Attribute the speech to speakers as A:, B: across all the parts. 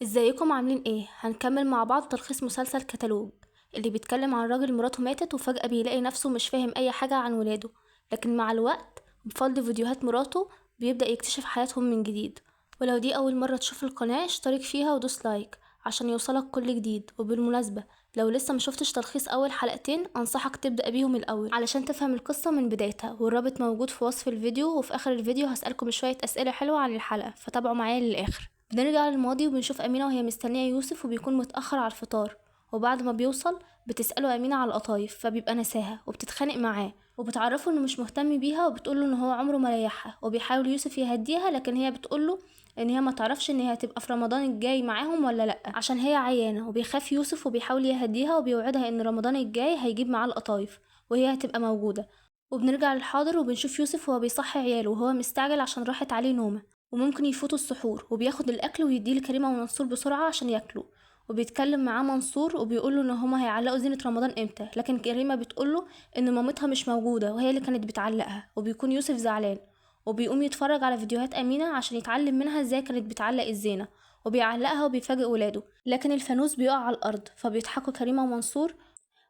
A: ازيكم عاملين ايه؟ هنكمل مع بعض تلخيص مسلسل كتالوج اللي بيتكلم عن راجل مراته ماتت وفجأة بيلاقي نفسه مش فاهم اي حاجة عن ولاده، لكن مع الوقت بفضل فيديوهات مراته بيبدأ يكتشف حياتهم من جديد. ولو دي اول مرة تشوف القناة اشترك فيها ودوس لايك عشان يوصلك كل جديد. وبالمناسبة لو لسه مشوفتش تلخيص اول حلقتين انصحك تبدأ بيهم الاول علشان تفهم القصة من بدايتها، والرابط موجود في وصف الفيديو، وفي اخر الفيديو هسألكم شوية اسئلة حلوة عن الحلقة فتابعوا معايا للاخر. بنرجع للماضي وبنشوف أمينة وهي مستنية يوسف وبيكون متأخر على الفطار، وبعد ما بيوصل بتسأله أمينة على القطايف فبيبقى نساها وبتتخانق معاه وبتعرفه إنه مش مهتم بيها وبتقوله إن هو عمره ما ريحها، وبيحاول يوسف يهديها لكن هي بتقوله إن هي ما تعرفش إن هي هتبقى في رمضان الجاي معاهم ولا لأ عشان هي عيانة، وبيخاف يوسف وبيحاول يهديها وبيوعدها إن رمضان الجاي هيجيب معاه القطايف وهي هتبقى موجودة. وبنرجع للحاضر وبنشوف يوسف وهو بيصحي عياله وهو مستعجل عشان راحت عليه نومة وممكن يفوتوا السحور، وبياخد الاكل ويديه لكريمه ومنصور بسرعه عشان ياكلوا. وبيتكلم معاه منصور وبيقوله ان هما هيعلقوا زينه رمضان امتى، لكن كريمه بتقوله ان مامتها مش موجوده وهي اللي كانت بتعلقها، وبيكون يوسف زعلان وبيقوم يتفرج على فيديوهات امينه عشان يتعلم منها ازاي كانت بتعلق الزينه وبيعلقها وبيفاجئ ولاده، لكن الفانوس بيقع على الارض فبيضحكوا كريمه ومنصور.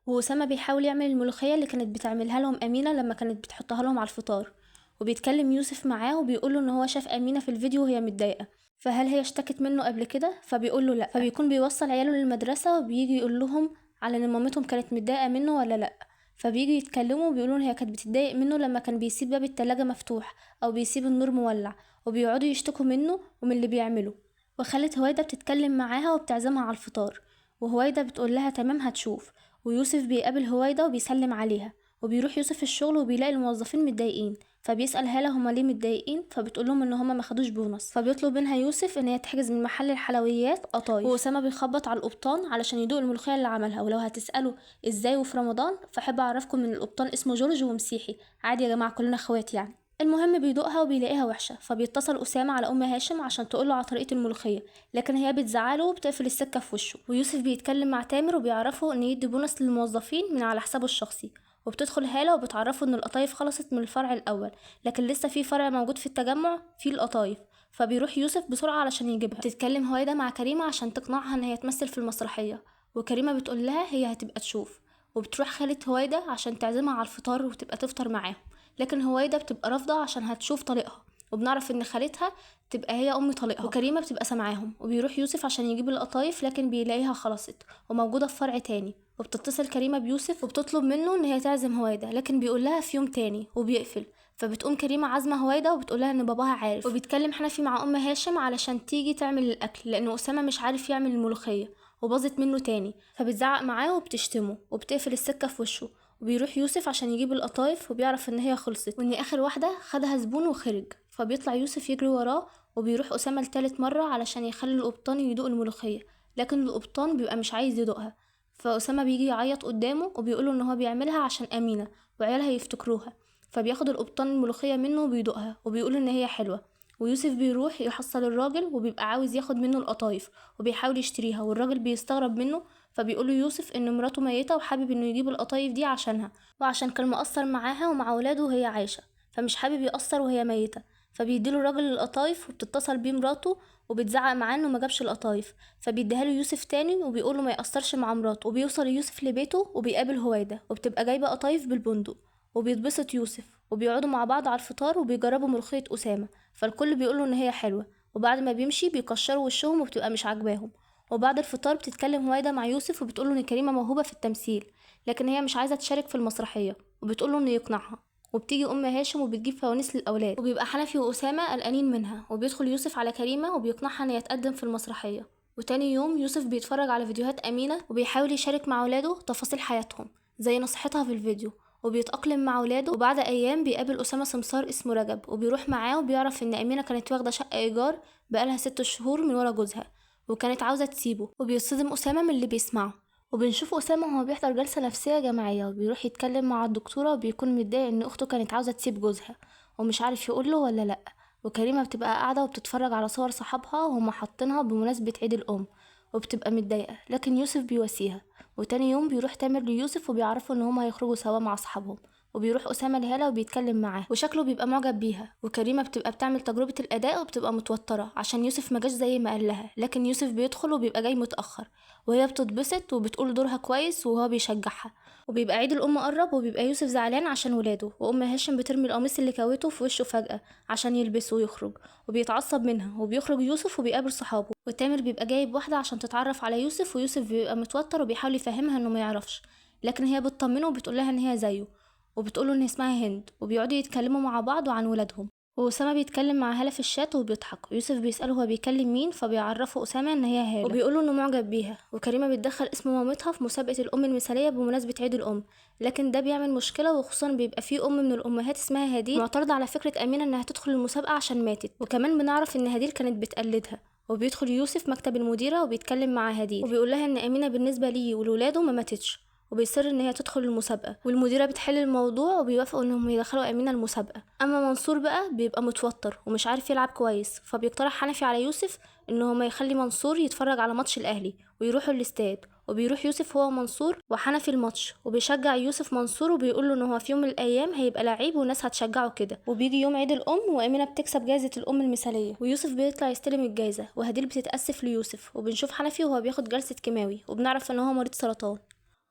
A: وأسامة بيحاول يعمل الملوخية اللي كانت بتعملها لهم أمينة لما كانت بتحطها لهم على الفطار، وبيتكلم يوسف معاه وبيقوله إن هو شاف أمينة في الفيديو وهي متضايقة، فهل هي اشتكت منه قبل كده؟ فبيقوله لأ، فبيكون بيوصل عياله للمدرسة وبيجي يقول لهم على إن مامتهم كانت متضايقة منه ولا لأ، فبيجي يتكلموا وبيقولوا إن هي كانت بتتضايق منه لما كان بيسيب باب التلاجة مفتوح أو بيسيب النور مولع، وبيقعدوا يشتكوا منه ومن اللي بيعمله. وخالة هويدا بتتكلم معاها وبتعزمها على الفطار، وهويدا بتقول لها تمام هتشوف. ويوسف بيقابل هويدا وبيسلم عليها، وبيروح يوسف الشغل وبيلاقي الموظفين متضايقين فبيسأل هالة هما ليه متضايقين، فبتقولهم ان هما ما خدوش بونص، فبيطلب منها يوسف ان هي تحجز من محل الحلويات قطايف. وأسامة بيخبط على القبطان علشان يدوق الملوخية اللي عملها، ولو هتسألوا ازاي وفي رمضان فحب اعرفكم ان القبطان اسمه جورج ومسيحي عادي يا جماعة كلنا اخوات يعني. المهم بيدوقها وبيلاقيها وحشة فبيتصل أسامة على أم هاشم عشان تقوله على طريقة الملوخية، لكن هي بتزعله وبتقفل السكة في وشه. ويوسف بيتكلم مع تامر وبيعرفه إن يدي بونص للموظفين من على حسابه الشخصي، وبتدخل هالة وبتعرفه إن القطايف خلصت من الفرع الأول لكن لسه في فرع موجود في التجمع فيه القطايف، فبيروح يوسف بسرعة علشان يجيبها. بتتكلم هويدا مع كريمة عشان تقنعها إن هي تمثل في المسرحية، وكريمة بتقول لها هي هتبقى تشوف. وبتروح خالة هويدا عشان تعزمها على الفطار وتبقى تفطر معاهم، لكن هويدا بتبقى رافضة عشان هتشوف طليقها، وبنعرف ان خالتها تبقى هي ام طليقها، وكريمه بتبقى سامعاهم. وبيروح يوسف عشان يجيب القطايف لكن بيلاقيها خلصت وموجوده في فرع تاني، وبتتصل كريمه بيوسف وبتطلب منه ان هي تعزم هويدا لكن بيقول لها في يوم تاني وبيقفل، فبتقوم كريمه عازمه هويدا وبتقولها ان باباها عارف. وبيتكلم حنفي مع ام هاشم علشان تيجي تعمل الاكل لان اسامه مش عارف يعمل الملوخيه وباظت منه تاني، فبتزعق معاه وبتشتمه وبتقفل السكه في وشه. وبيروح يوسف عشان يجيب القطايف وبيعرف ان هي خلصت وان اخر واحده خدها زبون وخرج، فبيطلع يوسف يجري وراه وبيروح اسامه لتالت مره علشان يخلي القبطان يدوق الملوخيه، لكن القبطان بيبقى مش عايز يدوقها، فاسامه بيجي يعيط قدامه وبيقوله ان هو بيعملها عشان امينه وعيالها يفتكروها، فبياخد القبطان الملوخيه منه وبيدوقها وبيقول ان هي حلوه. ويوسف بيروح يحصل الراجل وبيبقى عاوز ياخد منه القطايف وبيحاول يشتريها، والراجل بيستغرب منه فبيقوله يوسف ان مراته ميتة وحابب انه يجيب القطايف دي عشانها وعشان كان مقصر معاها ومع ولاده وهي عايشة فمش حابب يقصر وهي ميتة، فبيديله الراجل القطايف وبتتصل بيه مراته وبتزعق معاه انه ما جابش القطايف، فبيديها له يوسف تاني وبيقوله ما يقصرش مع مراته. وبيوصل يوسف لبيته وبيقابل هويدا وبتبقى جايبة قطايف بالبندق، وبيتبسط يوسف وبيقعدوا مع بعض على الفطار وبيجربوا ملوخية أسامة، فالكل بيقوله ان هي حلوة، وبعد ما بيمشي بيكشروا وشهم وبتبقى مش عاجباهم. وبعد الفطار بتتكلم هويدا مع يوسف وبتقوله ان كريمه موهوبه في التمثيل لكن هي مش عايزه تشارك في المسرحيه، وبتقوله انه يقنعها. وبتيجي ام هاشم وبتجيب فوانيس للاولاد، وبيبقى حنفي واسامه قلقانين منها، وبيدخل يوسف على كريمه وبيقنعها ان هي تقدم في المسرحيه. وتاني يوم يوسف بيتفرج على فيديوهات امينه وبيحاول يشارك مع ولاده تفاصيل حياتهم زي نصيحتها في الفيديو، وبيتأقلم مع ولاده. وبعد أيام بيقابل أسامة سمسار اسمه رجب وبيروح معاه وبيعرف إن أمينة كانت واخدة شقة إيجار بقالها 6 شهور من ورا جوزها وكانت عاوزة تسيبه، وبيصدم أسامة من اللي بيسمعه. وبنشوف أسامة وهو بيحضر جلسة نفسية جماعية وبيروح يتكلم مع الدكتورة وبيكون متضايق إن أخته كانت عاوزة تسيب جوزها ومش عارف يقوله ولا لأ. وكريمة بتبقى قاعدة وبتتفرج على صور صحابها وهما حاطينها بمناسبة عيد الأم وبتبقى متضايقة، لكن يوسف بيواسيها. وتاني يوم بيروح تامر ليوسف وبيعرفوا إن هما هيخرجوا سوا مع أصحابهم، وبيروح أسامة لهالة وبيتكلم معاه وشكله بيبقى معجب بيها، وكريمة بتبقى بتعمل تجربة الأداء وبتبقى متوترة عشان يوسف ما جاش زي ما قال لها، لكن يوسف بيدخل وبيبقى جاي متأخر وهي بتتبسط وبتقول دورها كويس وهو بيشجعها. وبيبقى عيد الأم قرب وبيبقى يوسف زعلان عشان ولاده، وأم هاشم بترمي القميص اللي كوته في وشه فجأة عشان يلبسه ويخرج، وبيتعصب منها وبيخرج يوسف وبيقابل صحابه، وتامر بيبقى جايب واحدة عشان تتعرف على يوسف، ويوسف بيبقى متوتر وبيحاول يفهمها انه ما يعرفش، لكن هي بتطمنه وبتقول لها ان هي زيه، وبتقوله ان اسمها هند، وبيقعدوا يتكلموا مع بعض وعن ولادهم. وأسامة بيتكلم مع هالة في الشات وبيضحك، ويوسف بيسأله هو بيكلم مين، فبيعرفه أسامة ان هي هالة وبيقوله انه معجب بيها. وكريمة بتدخل اسم مامتها في مسابقة الأم المثالية بمناسبة عيد الأم، لكن ده بيعمل مشكلة، وخصوصا بيبقى فيه من الأمهات اسمها هديل معترضة على فكرة أمينة انها تدخل المسابقة عشان ماتت، وكمان بنعرف ان هديل كانت بتقلدها. وبيدخل يوسف مكتب المديرة وبيتكلم مع هديل وبيقول لها ان أمينة بالنسبة ليه ولولاده ما ماتتش، وبيصر ان هي تدخل المسابقه، والمديره بتحل الموضوع وبيوافقوا انهم يدخلوا امينه المسابقه. اما منصور بقى بيبقى متوتر ومش عارف يلعب كويس، فبيقترح حنفي على يوسف ان هما يخلي منصور يتفرج على ماتش الاهلي ويروحوا الاستاد، وبيروح يوسف هو ومنصور وحنفي الماتش، وبيشجع يوسف منصور وبيقول له ان هو في يوم من الايام هيبقى لعيب والناس هتشجعه كده. وبيجي يوم عيد الام وامينه بتكسب جائزه الام المثاليه، ويوسف بيطلع يستلم الجائزه، وهديل بتتاسف ليوسف، وبنشوف حنفي وهو بياخد جلسه كيماوي وبنعرف ان هو مريض سرطان.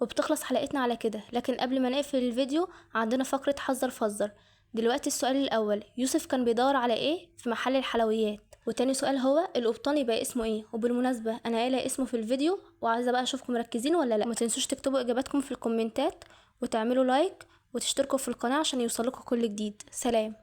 A: وبتخلص حلقتنا على كده، لكن قبل ما نقفل الفيديو عندنا فقرة حذر فزر. دلوقتي السؤال الأول، يوسف كان بيدور على ايه في محل الحلويات؟ وتاني سؤال هو القبطان يبقى اسمه ايه؟ وبالمناسبة انا قايله اسمه في الفيديو وعايزة بقى اشوفكم مركزين ولا لا. ما تنسوش تكتبوا اجاباتكم في الكومنتات وتعملوا لايك وتشتركوا في القناة عشان يوصلكوا كل جديد. سلام.